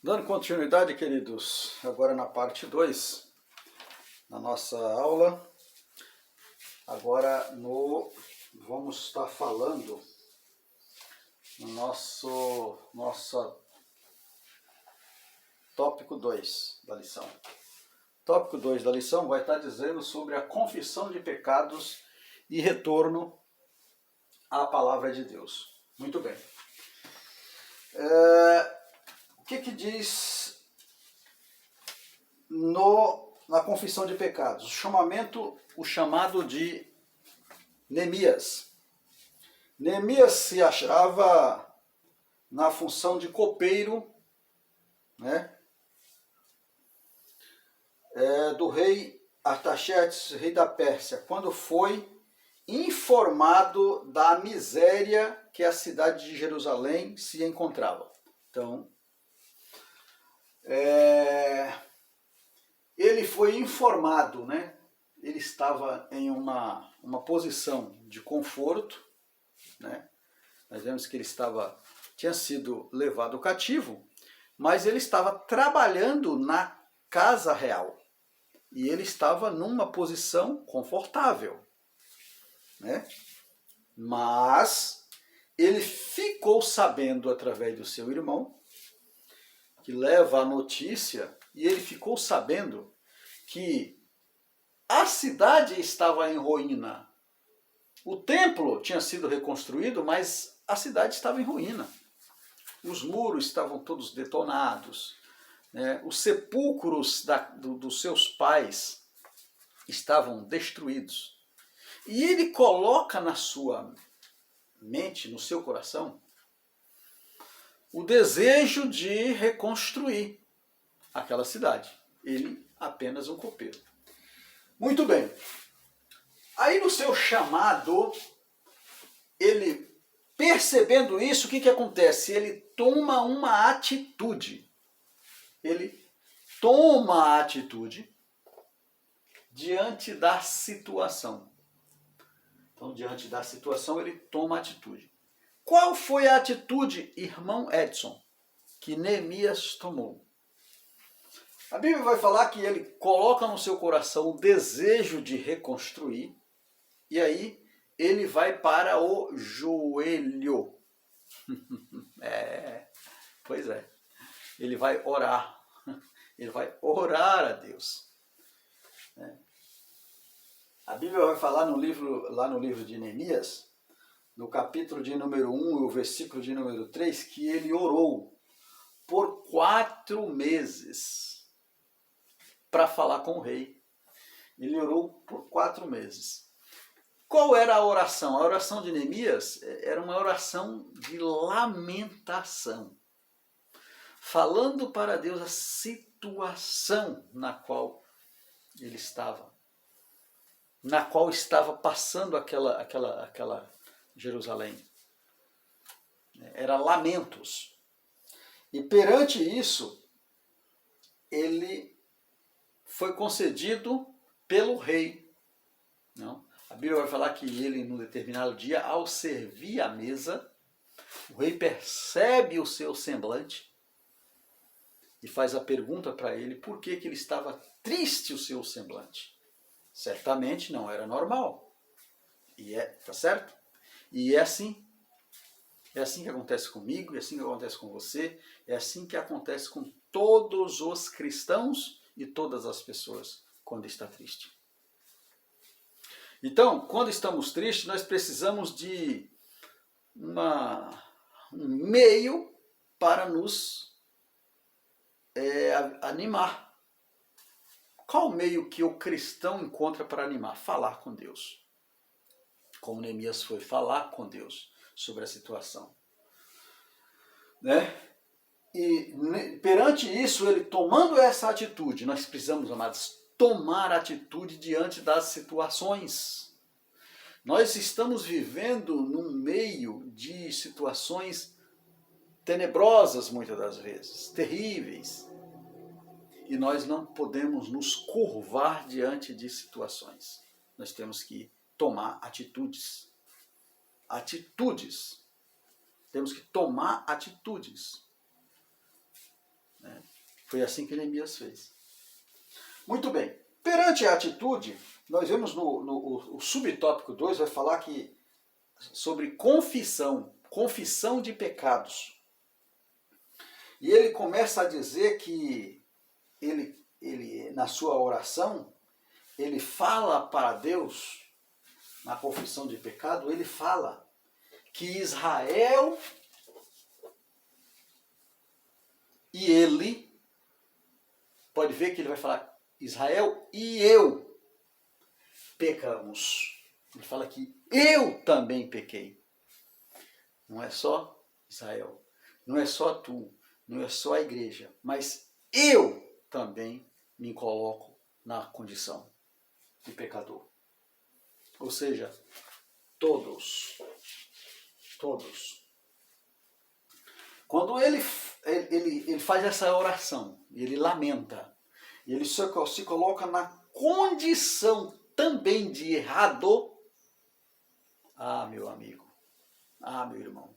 Dando continuidade, queridos, agora na parte 2 na nossa aula, agora vamos estar falando no nosso tópico 2 da lição. Tópico 2 da lição vai estar dizendo sobre a confissão de pecados e retorno à palavra de Deus. Muito bem. O que diz na confissão de pecados? O chamado de Neemias. Neemias se achava na função de copeiro, né, do rei Artaxerxes, rei da Pérsia, quando foi informado da miséria que a cidade de Jerusalém se encontrava. Então, ele foi informado, né? Ele estava em uma posição de conforto, né? Nós vemos que ele tinha sido levado cativo, mas ele estava trabalhando na casa real e ele estava numa posição confortável, né? Mas ele ficou sabendo através do seu irmão, que leva a notícia, e ele ficou sabendo que a cidade estava em ruína. O templo tinha sido reconstruído, mas a cidade estava em ruína. Os muros estavam todos detonados, né? Os sepulcros dos seus pais estavam destruídos. E ele coloca na sua mente, no seu coração, o desejo de reconstruir aquela cidade. Ele apenas um copeiro. Muito bem. Aí no seu chamado, ele percebendo isso, o que acontece? Ele toma uma atitude. Ele toma a atitude diante da situação. Então, diante da situação, ele toma a atitude. Qual foi a atitude, irmão Edson, que Neemias tomou? A Bíblia vai falar que ele coloca no seu coração o desejo de reconstruir, e aí ele vai para o joelho. Pois é. Ele vai orar. Ele vai orar a Deus. A Bíblia vai falar lá no livro de Neemias, no capítulo de número 1 e o versículo de número 3, que ele orou por 4 meses para falar com o rei. Ele orou por 4 meses. Qual era a oração? A oração de Neemias era uma oração de lamentação, falando para Deus a situação na qual ele estava, na qual estava passando aquela Jerusalém. Era lamentos. E perante isso, ele foi concedido pelo rei. Não? A Bíblia vai falar que ele, num determinado dia, ao servir a mesa, o rei percebe o seu semblante e faz a pergunta para ele por que ele estava triste, o seu semblante. Certamente não era normal. Tá certo? E é assim. É assim que acontece comigo, é assim que acontece com você, é assim que acontece com todos os cristãos e todas as pessoas quando está triste. Então, quando estamos tristes, nós precisamos de um meio para nos animar. Qual o meio que o cristão encontra para animar? Falar com Deus. Como Neemias foi falar com Deus sobre a situação. Né? E perante isso, ele tomando essa atitude, nós precisamos, amados, tomar atitude diante das situações. Nós estamos vivendo num meio de situações tenebrosas, muitas das vezes, terríveis. E nós não podemos nos curvar diante de situações. Nós temos que tomar atitudes. Atitudes. Temos que tomar atitudes. Foi assim que Neemias fez. Muito bem. Perante a atitude, nós vemos no subtópico 2, vai falar sobre confissão de pecados. E ele começa a dizer que ele na sua oração, ele fala para Deus, na confissão de pecado, ele fala que Israel e ele, pode ver que ele vai falar Israel e eu pecamos. Ele fala que eu também pequei. Não é só Israel, não é só tu, não é só a igreja, mas eu também me coloco na condição de pecador. Ou seja, todos. Quando ele faz essa oração, ele lamenta, ele se coloca na condição também de errado. Ah, meu amigo, ah, meu irmão,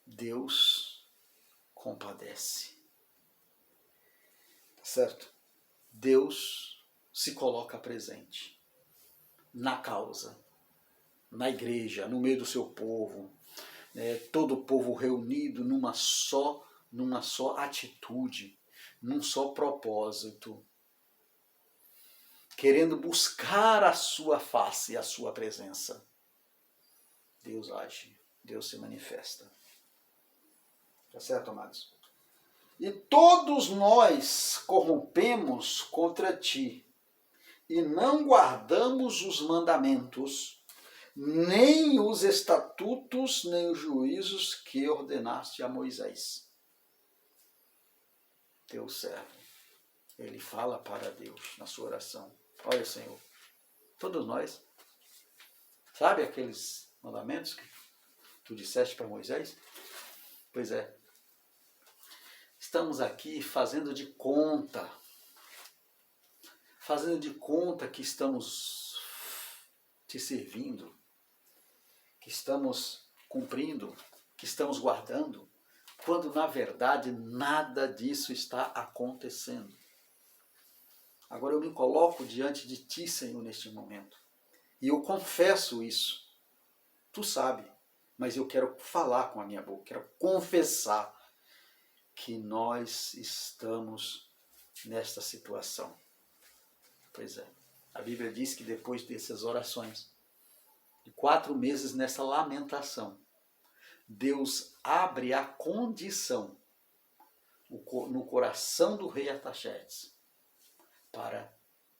Deus compadece. Tá certo? Deus se coloca presente na causa, na igreja, no meio do seu povo, todo o povo reunido numa só atitude, num só propósito, querendo buscar a sua face e a sua presença. Deus age, Deus se manifesta. Tá certo, amados? E todos nós corrompemos contra ti, e não guardamos os mandamentos, nem os estatutos, nem os juízos que ordenaste a Moisés. Teu servo, ele fala para Deus na sua oração. Olha, Senhor, todos nós, sabe aqueles mandamentos que tu disseste para Moisés? Pois é, estamos aqui fazendo de conta que estamos te servindo, que estamos cumprindo, que estamos guardando, quando na verdade nada disso está acontecendo. Agora eu me coloco diante de ti, Senhor, neste momento, e eu confesso isso. Tu sabe, mas eu quero falar com a minha boca, quero confessar que nós estamos nesta situação. Pois é, a Bíblia diz que depois dessas orações, de 4 meses nessa lamentação, Deus abre a condição no coração do rei Artaxerxes para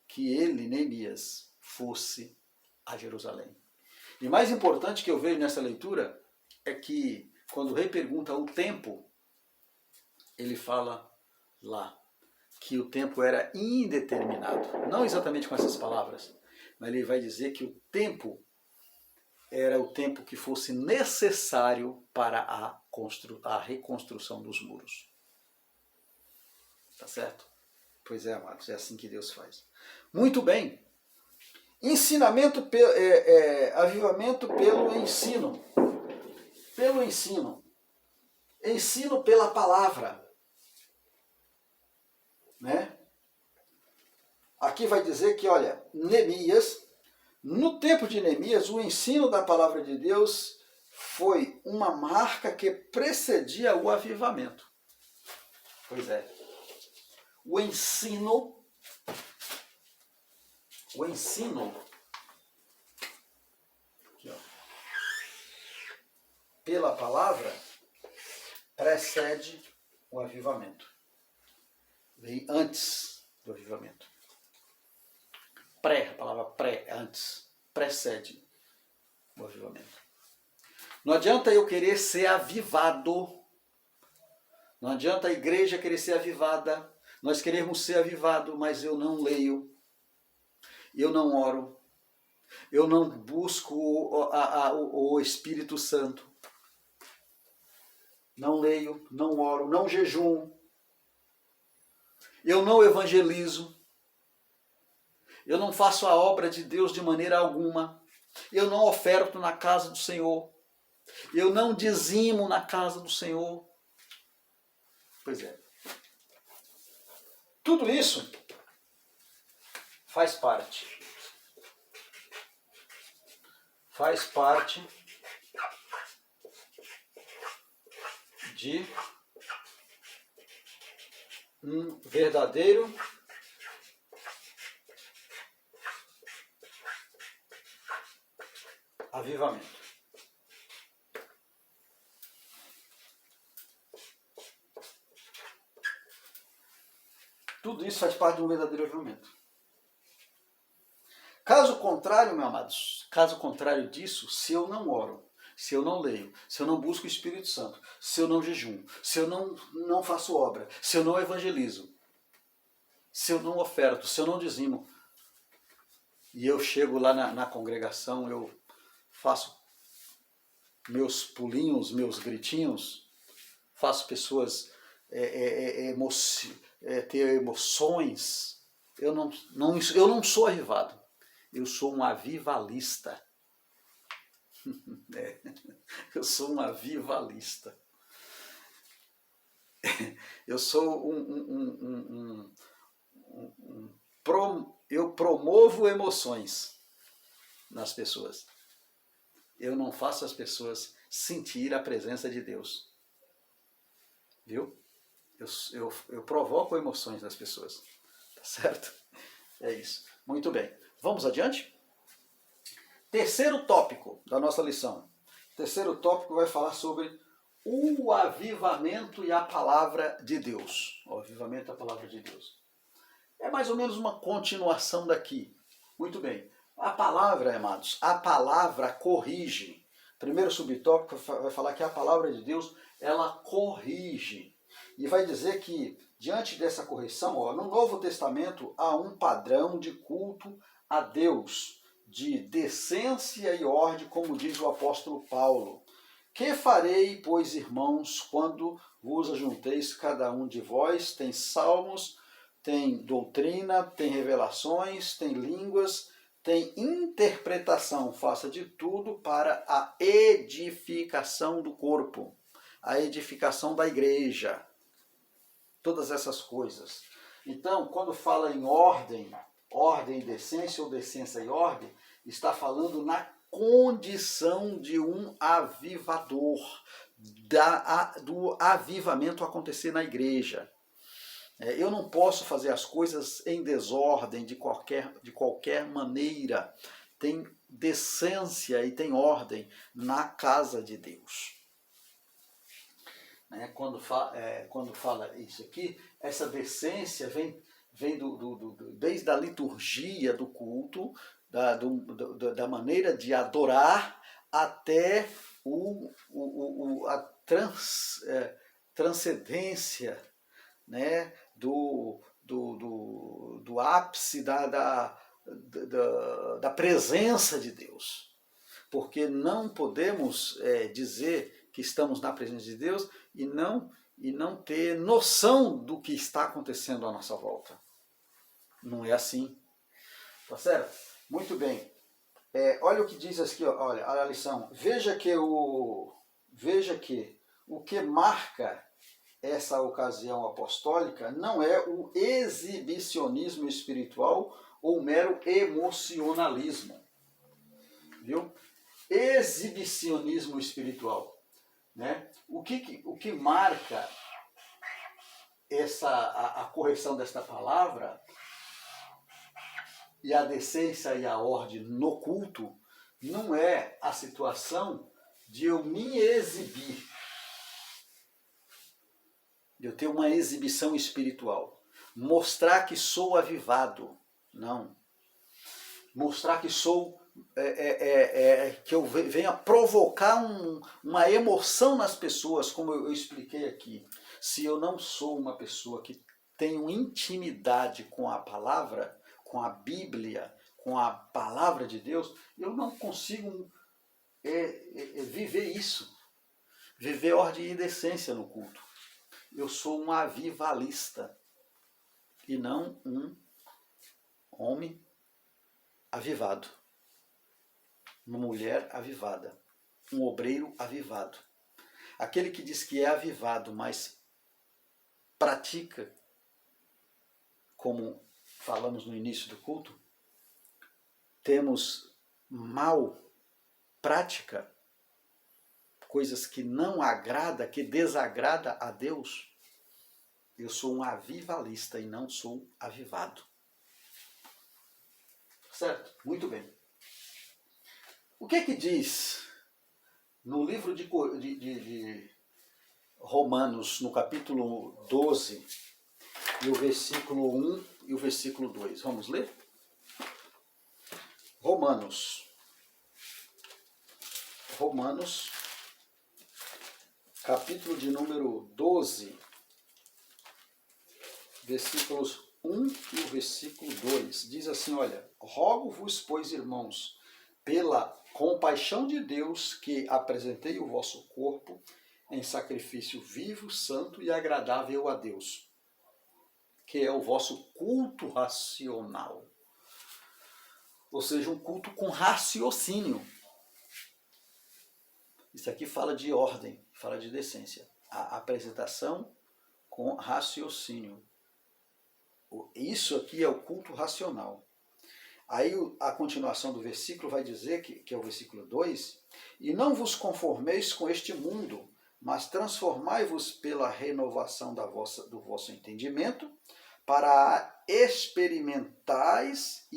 que ele, Neemias, fosse a Jerusalém. E mais importante que eu vejo nessa leitura é que quando o rei pergunta o tempo, ele fala lá que o tempo era indeterminado. Não exatamente com essas palavras, mas ele vai dizer que o tempo era o tempo que fosse necessário para a reconstrução dos muros. Tá certo? Pois é, amados, é assim que Deus faz. Muito bem. Avivamento pelo ensino. Pelo ensino. Ensino pela palavra. Né? Aqui vai dizer que, olha, Neemias, no tempo de Neemias, o ensino da palavra de Deus foi uma marca que precedia o avivamento. Pois é. O ensino aqui, ó, pela palavra precede o avivamento. Vem antes do avivamento. A palavra antes, precede o avivamento. Não adianta eu querer ser avivado, não adianta a igreja querer ser avivada, nós queremos ser avivado, mas eu não leio, eu não oro, eu não busco o Espírito Santo, não leio, não oro, não jejuo, eu não evangelizo, eu não faço a obra de Deus de maneira alguma, eu não oferto na casa do Senhor, eu não dizimo na casa do Senhor. Pois é, Tudo isso faz parte de um verdadeiro avivamento. Tudo isso faz parte de um verdadeiro avivamento. Caso contrário, meus amados, caso contrário disso, se eu não oro, se eu não leio, se eu não busco o Espírito Santo, se eu não jejuo, se eu não faço obra, se eu não evangelizo, se eu não oferto, se eu não dizimo, e eu chego lá na congregação, eu faço meus pulinhos, meus gritinhos, faço pessoas ter emoções, eu não sou avivado, eu sou um avivalista. Eu sou um avivalista. Eu sou eu promovo emoções nas pessoas. Eu não faço as pessoas sentir a presença de Deus. Viu? Eu provoco emoções nas pessoas. Tá certo? É isso. Muito bem. Vamos adiante? Terceiro tópico da nossa lição. Terceiro tópico vai falar sobre o avivamento e a palavra de Deus. O avivamento e a palavra de Deus. É mais ou menos uma continuação daqui. Muito bem. A palavra, amados, a palavra corrige. Primeiro subtópico vai falar que a palavra de Deus, ela corrige. E vai dizer que, diante dessa correção, no Novo Testamento há um padrão de culto a Deus, de decência e ordem, como diz o apóstolo Paulo. Que farei, pois, irmãos, quando vos ajunteis, cada um de vós tem salmos, tem doutrina, tem revelações, tem línguas, tem interpretação, faça de tudo para a edificação do corpo, a edificação da igreja. Todas essas coisas. Então, quando fala em ordem e decência, ou decência e ordem, está falando na condição de um avivador, do avivamento acontecer na igreja. Eu não posso fazer as coisas em desordem de qualquer maneira. Tem decência e tem ordem na casa de Deus. Quando fala isso aqui, essa decência vem desde a liturgia do culto, da maneira de adorar, até a transcendência, né, do ápice da presença de Deus. Porque não podemos dizer que estamos na presença de Deus e não ter noção do que está acontecendo à nossa volta. Não é assim. Tá certo? Muito bem. Olha o que diz aqui, olha a lição. Veja que o que marca essa ocasião apostólica não é o exibicionismo espiritual ou mero emocionalismo. Viu? Exibicionismo espiritual. Né? O que marca a correção desta palavra e a decência e a ordem no culto não é a situação de eu me exibir, de eu ter uma exibição espiritual, mostrar que sou avivado, não. Mostrar que sou que eu venha provocar uma emoção nas pessoas, como eu expliquei aqui. Se eu não sou uma pessoa que tenho intimidade com a palavra, com a Bíblia, com a palavra de Deus, eu não consigo viver isso, viver ordem e decência no culto. Eu sou um avivalista e não um homem avivado. Uma mulher avivada, um obreiro avivado. Aquele que diz que é avivado, mas pratica como falamos no início do culto, temos mal prática, coisas que não agrada, que desagrada a Deus, eu sou um avivalista e não sou avivado. Certo? Muito bem. O que é que diz no livro de Romanos, no capítulo 12, e o versículo 1 e o versículo 2? Vamos ler? Romanos, capítulo de número 12, versículos 1 e o versículo 2. Diz assim, olha, rogo-vos, pois, irmãos, pela compaixão de Deus, que apresentei o vosso corpo em sacrifício vivo, santo e agradável a Deus, que é o vosso culto racional. Ou seja, um culto com raciocínio. Isso aqui fala de ordem, fala de decência. A apresentação com raciocínio. Isso aqui é o culto racional. Aí a continuação do versículo vai dizer, que é o versículo 2, e não vos conformeis com este mundo, mas transformai-vos pela renovação do vosso entendimento, para experimentais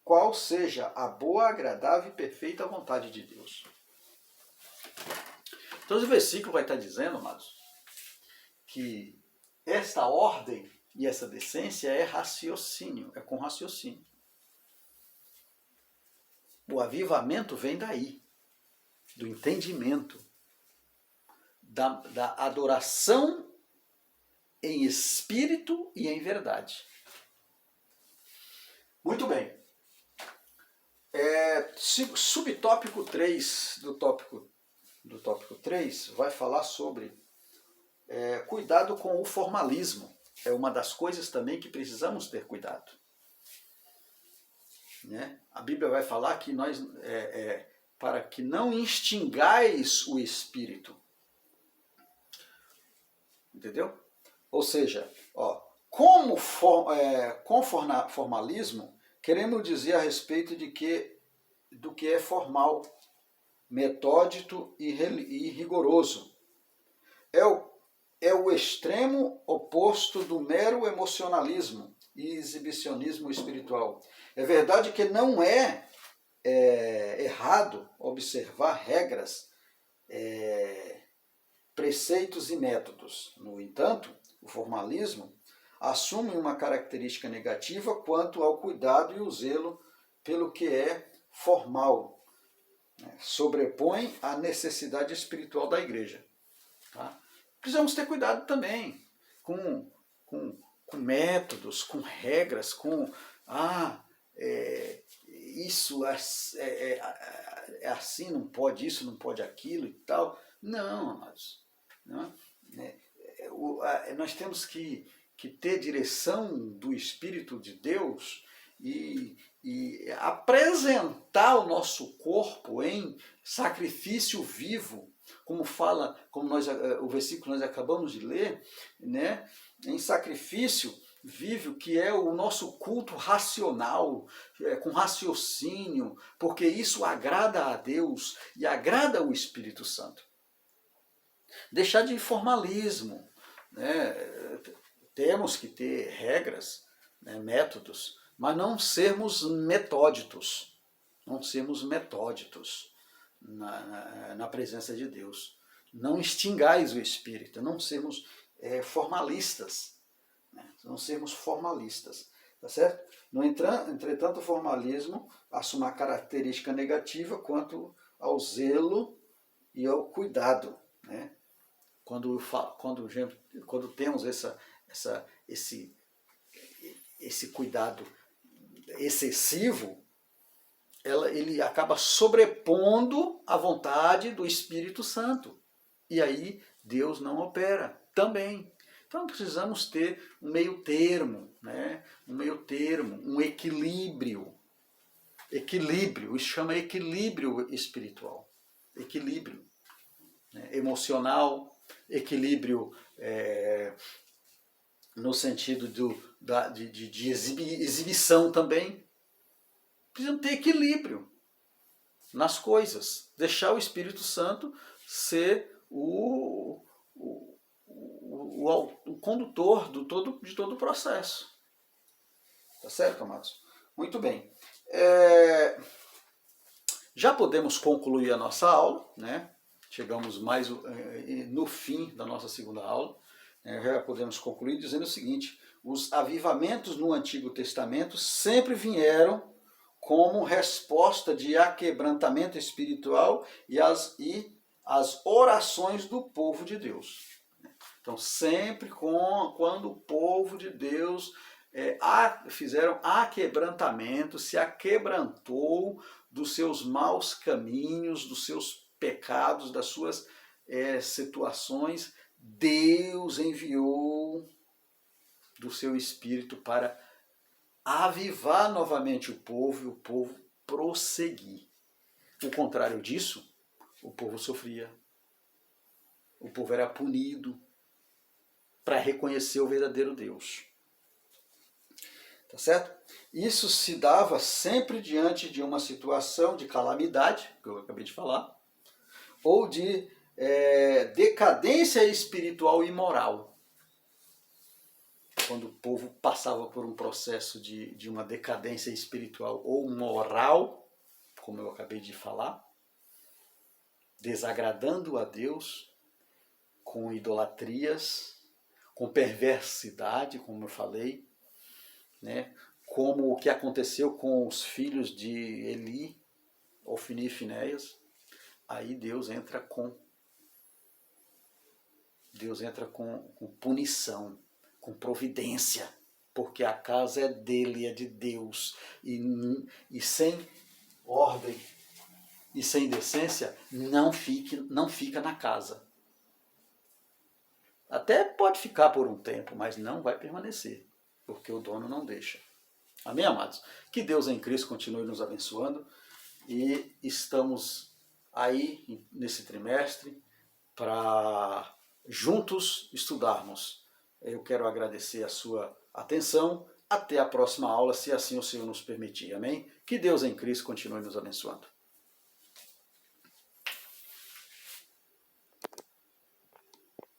qual seja a boa, agradável e perfeita vontade de Deus. Então o versículo vai estar dizendo, amados, que esta ordem e essa decência é raciocínio, é com raciocínio. O avivamento vem daí, do entendimento, da adoração em espírito e em verdade. Muito bem. Subtópico 3 do tópico 3 vai falar sobre cuidado com o formalismo. É uma das coisas também que precisamos ter cuidado. Né? A Bíblia vai falar que nós, para que não extingais o espírito. Entendeu? Ou seja, com formalismo, queremos dizer a respeito do que é formal, metódico e rigoroso. É o extremo oposto do mero emocionalismo e exibicionismo espiritual. É verdade que não é errado observar regras, preceitos e métodos. No entanto, o formalismo assume uma característica negativa quanto ao cuidado e o zelo pelo que é formal. Sobrepõe a necessidade espiritual da igreja. Tá? Precisamos ter cuidado também com métodos, com regras, com isso é assim, não pode isso, não pode aquilo e tal. Não, amados. Não, nós temos que ter direção do Espírito de Deus e apresentar o nosso corpo em sacrifício vivo, como fala, o versículo que nós acabamos de ler, né? Em sacrifício vivo, que é o nosso culto racional, com raciocínio, porque isso agrada a Deus e agrada o Espírito Santo. Deixar de formalismo, né? Temos que ter regras, né, métodos, mas não sermos metódicos, na presença de Deus. Não extingais o Espírito, não sermos formalistas, né? Não sermos formalistas, tá certo? Entretanto, o formalismo assume uma característica negativa quanto ao zelo e ao cuidado, né? Quando temos esse cuidado excessivo, ele acaba sobrepondo a vontade do Espírito Santo. E aí Deus não opera também. Então precisamos ter um meio termo, né? Um equilíbrio. Isso chama equilíbrio espiritual. Equilíbrio, né? Emocional, equilíbrio no sentido de exibição também. Precisam ter equilíbrio nas coisas. Deixar o Espírito Santo ser o condutor de todo o processo. Tá certo, amados? Muito bem. Já podemos concluir a nossa aula, né? Chegamos mais no fim da nossa segunda aula. Já podemos concluir dizendo o seguinte: os avivamentos no Antigo Testamento sempre vieram como resposta de aquebrantamento espiritual e as orações do povo de Deus. Então, sempre quando o povo de Deus fizeram aquebrantamento, se aquebrantou dos seus maus caminhos, dos seus pecados, das suas situações, Deus enviou do seu Espírito para avivar novamente o povo e o povo prosseguir. O contrário disso, o povo sofria. O povo era punido para reconhecer o verdadeiro Deus. Tá certo? Isso se dava sempre diante de uma situação de calamidade, que eu acabei de falar, ou de decadência espiritual e moral. Quando o povo passava por um processo de uma decadência espiritual ou moral, como eu acabei de falar, desagradando a Deus, com idolatrias, com perversidade, como eu falei, né? Como o que aconteceu com os filhos de Eli, Ofni e Finéias, aí Deus entra com punição, com providência, porque a casa é dele, é de Deus, e sem ordem e sem decência não fica na casa. Até pode ficar por um tempo, mas não vai permanecer, porque o dono não deixa. Amém, amados? Que Deus em Cristo continue nos abençoando, e estamos aí nesse trimestre para juntos estudarmos. Eu quero agradecer a sua atenção. Até a próxima aula, se assim o Senhor nos permitir. Amém? Que Deus em Cristo continue nos abençoando.